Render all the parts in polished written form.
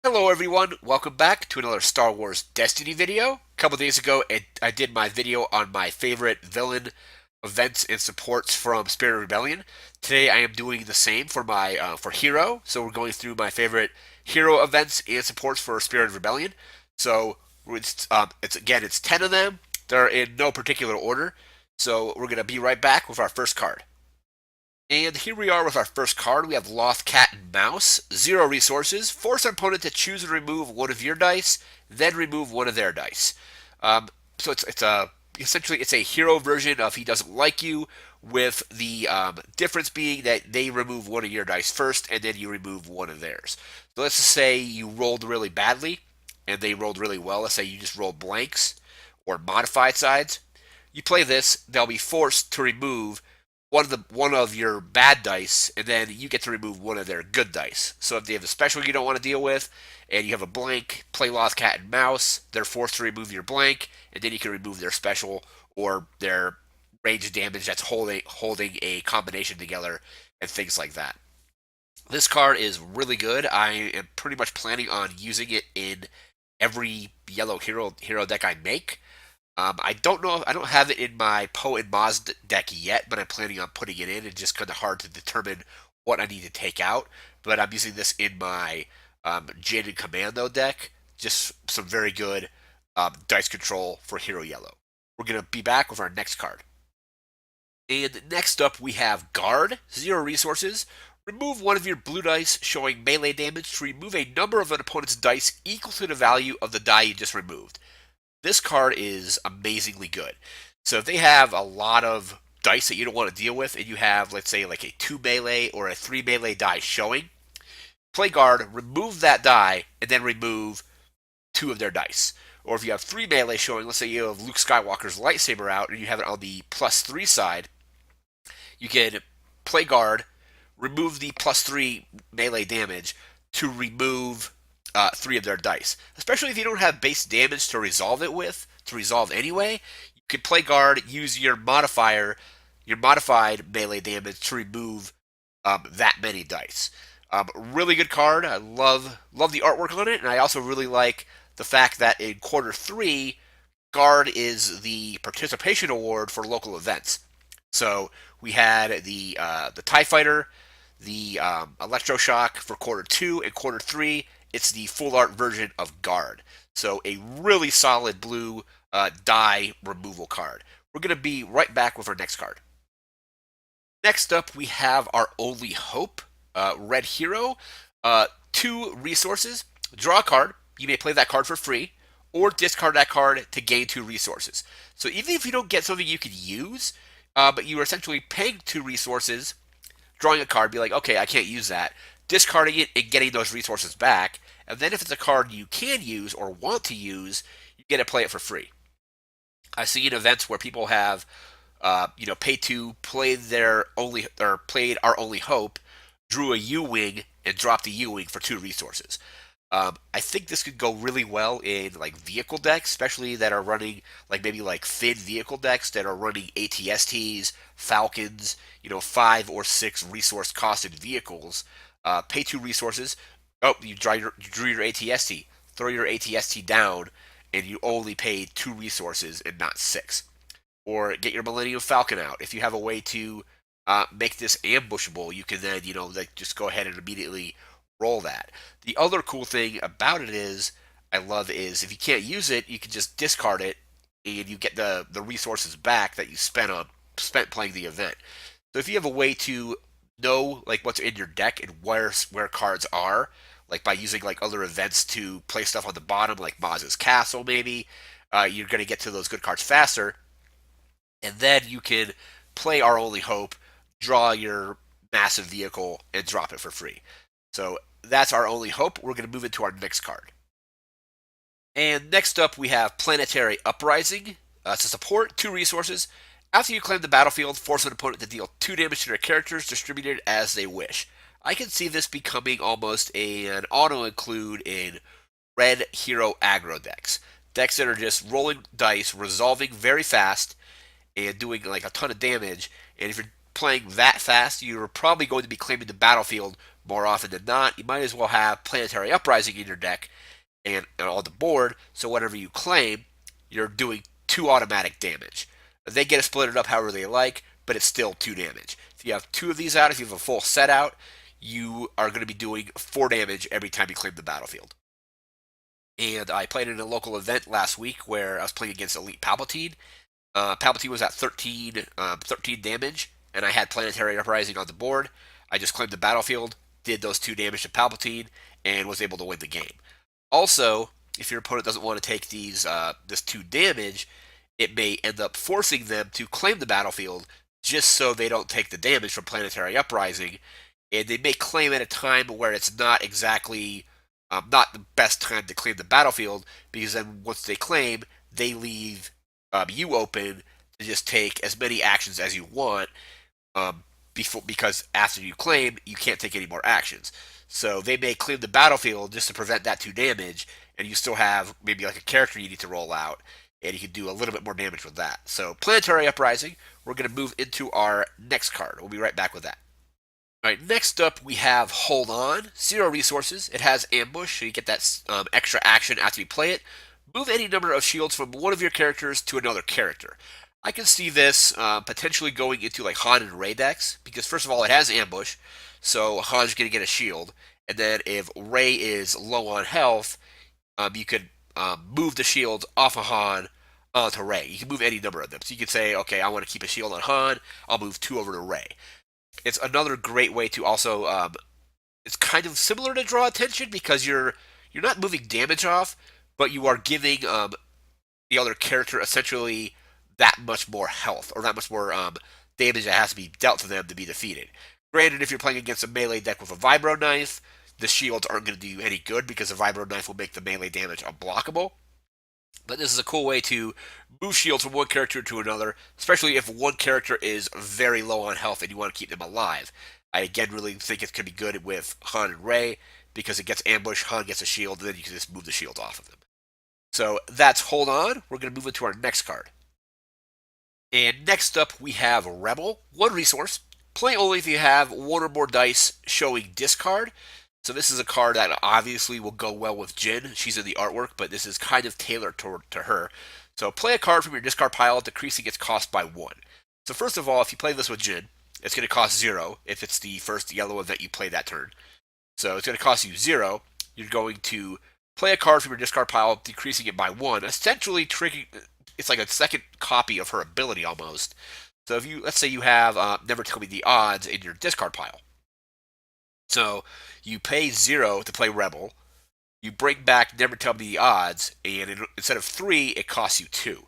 Hello everyone, welcome back to another Star Wars Destiny video. A couple days ago, I did my video on my favorite villain events and supports from Spirit Rebellion. Today I am doing the same for my for Hero. So we're going through my favorite Hero events and supports for Spirit Rebellion. So it's 10 of them. They're in no particular order. So we're gonna be right back with our first card. And here we are with our first card. We have Loth Cat and Mouse. 0 resources. Force an opponent to choose and remove one of your dice, then remove one of their dice. So it's a essentially it's a hero version of He Doesn't Like You, with the difference being that they remove one of your dice first, and then you remove one of theirs. So let's just say you rolled really badly, and they rolled really well. Let's say you just rolled blanks or modified sides. You play this, they'll be forced to remove one of your bad dice, and then you get to remove one of their good dice. So if they have a special you don't want to deal with, and you have a blank, play Loth Cat and Mouse. They're forced to remove your blank, and then you can remove their special or their range damage that's holding a combination together and things like that. This card is really good. I am pretty much planning on using it in every yellow hero deck I make. I don't know. I don't have it in my Poe and Maz deck yet, but I'm planning on putting it in. It's just kind of hard to determine what I need to take out. But I'm using this in my Jin and Commando deck. Just some very good dice control for Hero Yellow. We're gonna be back with our next card. And next up, we have Guard. 0 resources. Remove one of your blue dice showing melee damage to remove a number of an opponent's dice equal to the value of the die you just removed. This card is amazingly good. So if they have a lot of dice that you don't want to deal with, and you have, let's say, like a 2 melee or a 3 melee die showing, play guard, remove that die, and then remove 2 of their dice. Or if you have 3 melee showing, let's say you have Luke Skywalker's lightsaber out and you have it on the +3 side, you can play guard, remove the +3 melee damage to remove 3 of their dice. Especially if you don't have base damage to resolve it with, to resolve anyway, you can play guard, use your modifier, your modified melee damage to remove that many dice. Really good card. I love the artwork on it, and I also really like the fact that in quarter 3, guard is the participation award for local events. So we had the Tie Fighter, the Electroshock for quarter 2, and quarter 3. It's the full art version of Guard. So a really solid blue die removal card. We're going to be right back with our next card. Next up, we have our Only Hope, Red Hero. 2 resources. Draw a card. You may play that card for free, or discard that card to gain 2 resources. So even if you don't get something you could use, but you are essentially paying 2 resources, drawing a card, be like, okay, I can't use that, discarding it and getting those resources back, and then if it's a card you can use or want to use, you get to play it for free. I've seen events where people have, paid to play their only or played our Only Hope, drew a U-wing and dropped the U-wing for 2 resources. I think this could go really well in like vehicle decks, especially that are running maybe thin vehicle decks that are running ATSTs, Falcons, 5 or 6 resource costed vehicles. Pay 2 resources. Oh, you drew your ATST. Throw your ATST down, and you only paid 2 resources and not 6. Or get your Millennium Falcon out. If you have a way to make this ambushable, you can then just go ahead and immediately roll that. The other cool thing about it is if you can't use it, you can just discard it, and you get the resources back that you spent playing the event. So if you have a way to know what's in your deck and where cards are, by using other events to play stuff on the bottom, like Maz's Castle maybe, you're going to get to those good cards faster, and then you can play Our Only Hope, draw your massive vehicle, and drop it for free. So that's Our Only Hope. We're going to move into our next card. And next up, we have Planetary Uprising. It's a support, 2 resources. After you claim the battlefield, force an opponent to deal 2 damage to their characters, distributed as they wish. I can see this becoming almost an auto-include in red hero aggro decks. Decks that are just rolling dice, resolving very fast, and doing a ton of damage. And if you're playing that fast, you're probably going to be claiming the battlefield more often than not, you might as well have Planetary Uprising in your deck and on the board, so whatever you claim, you're doing 2 automatic damage. They get to split it up however they like, but it's still 2 damage. If you have 2 of these out, if you have a full set out, you are going to be doing 4 damage every time you claim the battlefield. And I played in a local event last week where I was playing against Elite Palpatine. Palpatine was at 13 damage, and I had Planetary Uprising on the board. I just claimed the battlefield, did those 2 damage to Palpatine, and was able to win the game. Also, if your opponent doesn't want to take this 2 damage, it may end up forcing them to claim the battlefield just so they don't take the damage from Planetary Uprising, and they may claim at a time where it's not exactly not the best time to claim the battlefield, because then once they claim, they leave you open to just take as many actions as you want, because after you claim, you can't take any more actions. So they may claim the battlefield just to prevent that 2 damage, and you still have maybe like a character you need to roll out, and you can do a little bit more damage with that. So Planetary Uprising, we're going to move into our next card. We'll be right back with that. All right, next up we have Hold On. 0 resources. It has Ambush, so you get that extra action after you play it. Move any number of shields from one of your characters to another character. I can see this potentially going into like Han and Rey decks, because first of all, it has Ambush, so Han's going to get a shield. And then if Rey is low on health, you could move the shields off of Han onto Rey. You can move any number of them. So you could say, okay, I want to keep a shield on Han, I'll move 2 over to Rey. It's another great way to also, it's kind of similar to draw attention, because you're not moving damage off, but you are giving the other character essentially that much more health, or that much more damage that has to be dealt to them to be defeated. Granted, if you're playing against a melee deck with a Vibro Knife, the shields aren't going to do you any good, because the Vibro Knife will make the melee damage unblockable. But this is a cool way to move shields from one character to another, especially if one character is very low on health and you want to keep them alive. I again really think it could be good with Han and Rey, because it gets ambush, Han gets a shield, and then you can just move the shields off of them. So that's Hold On. We're going to move into our next card. And next up we have Rebel. 1 resource. Play only if you have 1 or more dice showing discard. So this is a card that obviously will go well with Jin. She's in the artwork, but this is kind of tailored to her. So play a card from your discard pile, decreasing its cost by 1. So first of all, if you play this with Jin, it's going to cost 0 if it's the first yellow event you play that turn. So it's going to cost you 0. You're going to play a card from your discard pile, decreasing it by 1, essentially tricking. It's like a second copy of her ability almost. So if you, let's say you have Never Tell Me the Odds in your discard pile. So you pay 0 to play Rebel. You bring back Never Tell Me the Odds, and instead of 3, it costs you 2.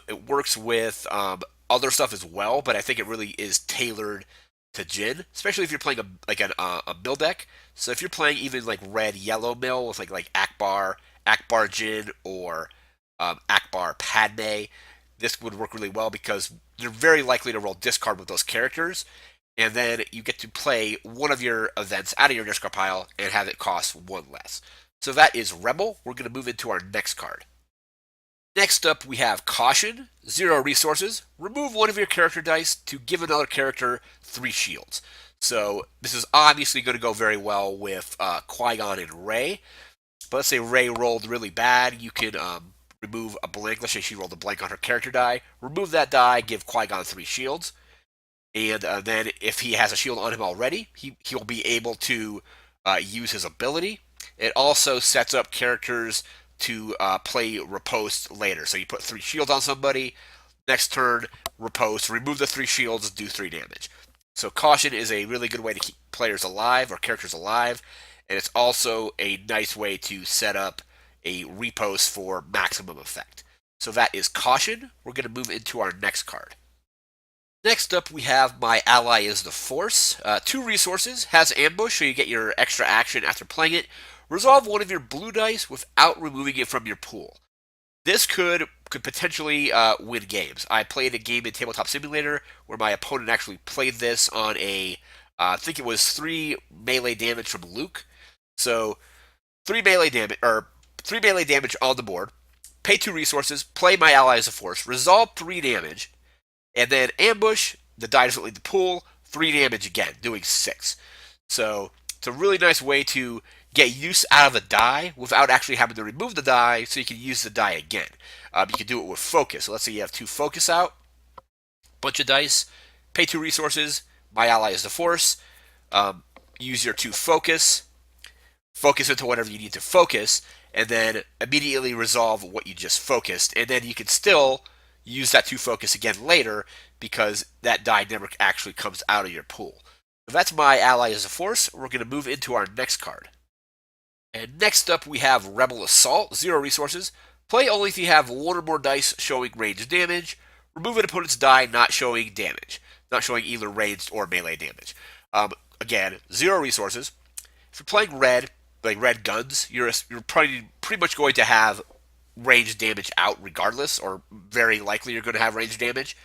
It works with other stuff as well, but I think it really is tailored to Jin, especially if you're playing a mill deck. So if you're playing even like red yellow mill with like Akbar Jin, or Akbar Padme, this would work really well, because you're very likely to roll discard with those characters, and then you get to play one of your events out of your discard pile and have it cost 1 less. So that is Rebel. We're going to move into our next card. Next up, we have Caution. 0 resources. Remove 1 of your character dice to give another character 3 shields. So this is obviously going to go very well with Qui-Gon and Rey. But let's say Rey rolled really bad. You can remove a blank. Let's say she rolled a blank on her character die. Remove that die, give Qui-Gon 3 shields. And then if he has a shield on him already, he'll be able to use his ability. It also sets up characters to play Riposte later. So you put 3 shields on somebody, next turn, Riposte, remove the 3 shields, do 3 damage. So Caution is a really good way to keep players alive, or characters alive, and it's also a nice way to set up a Riposte for maximum effect. So that is Caution. We're going to move into our next card. Next up, we have My Ally is the Force. 2 resources, has Ambush, so you get your extra action after playing it. Resolve 1 of your blue dice without removing it from your pool. This could potentially win games. I played a game in Tabletop Simulator where my opponent actually played this on I think it was 3 melee damage from Luke. So 3 melee damage on the board. Pay 2 resources, play My Ally is the Force, resolve 3 damage, and then ambush, the die doesn't leave the pool, 3 damage again, doing 6. So It's a really nice way to get use out of a die without actually having to remove the die, so you can use the die again. You can do it with focus. So let's say you have 2 focus out, bunch of dice, pay 2 resources. My ally is the force. Use your 2 focus, focus into whatever you need to focus, and then immediately resolve what you just focused. And then you can still use that 2 focus again later because that die never actually comes out of your pool. So that's my ally as a force. We're going to move into our next card. And next up we have Rebel Assault, 0 resources. Play only if you have 1 or more dice showing ranged damage. Remove an opponent's die not showing damage, not showing either ranged or melee damage. Again, 0 resources. If you're playing red, like red guns, you're pretty much going to have ranged damage out regardless, or very likely you're going to have ranged damage.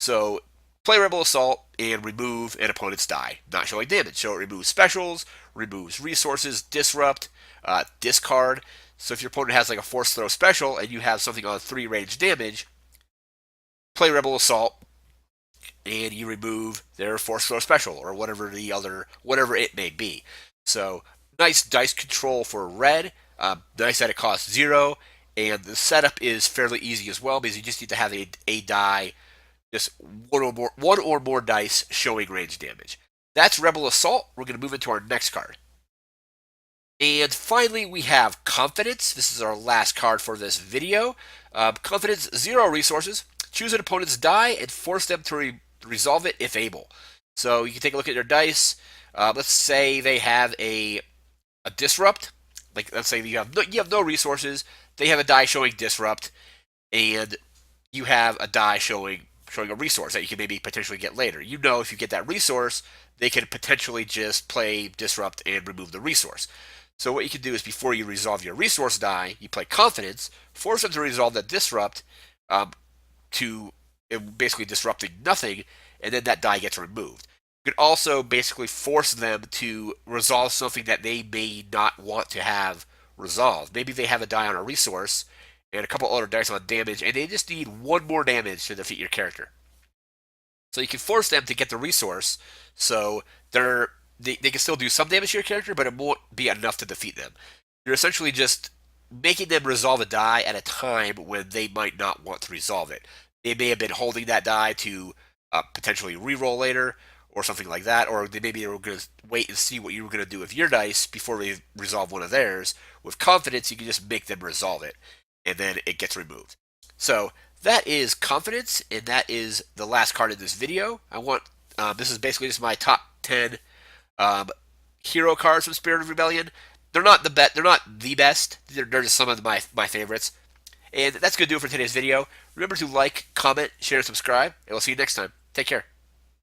So play Rebel Assault and remove an opponent's die, not showing damage. So it removes specials, removes resources, disrupt, discard. So if your opponent has like a force throw special and you have something on 3 ranged damage, play Rebel Assault and you remove their force throw special or whatever it may be. So nice dice control for red. Nice that it costs 0, and the setup is fairly easy as well because you just need to have a die, just one or more dice showing range damage. That's Rebel Assault. We're going to move into our next card. And finally, we have Confidence. This is our last card for this video. Confidence, 0 resources. Choose an opponent's die and force them to resolve it if able. So you can take a look at their dice. Let's say they have a disrupt. Like, let's say you have no resources. They have a die showing disrupt, and you have a die showing a resource that you can maybe potentially get later. You know, if you get that resource, they can potentially just play disrupt and remove the resource. So what you can do is, before you resolve your resource die, you play Confidence, force them to resolve that disrupt, to basically disrupting nothing, and then that die gets removed. You can also basically force them to resolve something that they may not want to have resolved. Maybe they have a die on a resource and a couple other dice on damage, and they just need 1 more damage to defeat your character. So you can force them to get the resource, so they can still do some damage to your character, but it won't be enough to defeat them. You're essentially just making them resolve a die at a time when they might not want to resolve it. They may have been holding that die to potentially reroll later, or something like that, or maybe they were going to wait and see what you were going to do with your dice before they resolve one of theirs. With Confidence, you can just make them resolve it, and then it gets removed. So that is Confidence, and that is the last card in this video. This is basically just my top 10 hero cards from Spirit of Rebellion. They're not the best. They're just some of my favorites. And that's going to do it for today's video. Remember to like, comment, share, and subscribe, and we'll see you next time. Take care.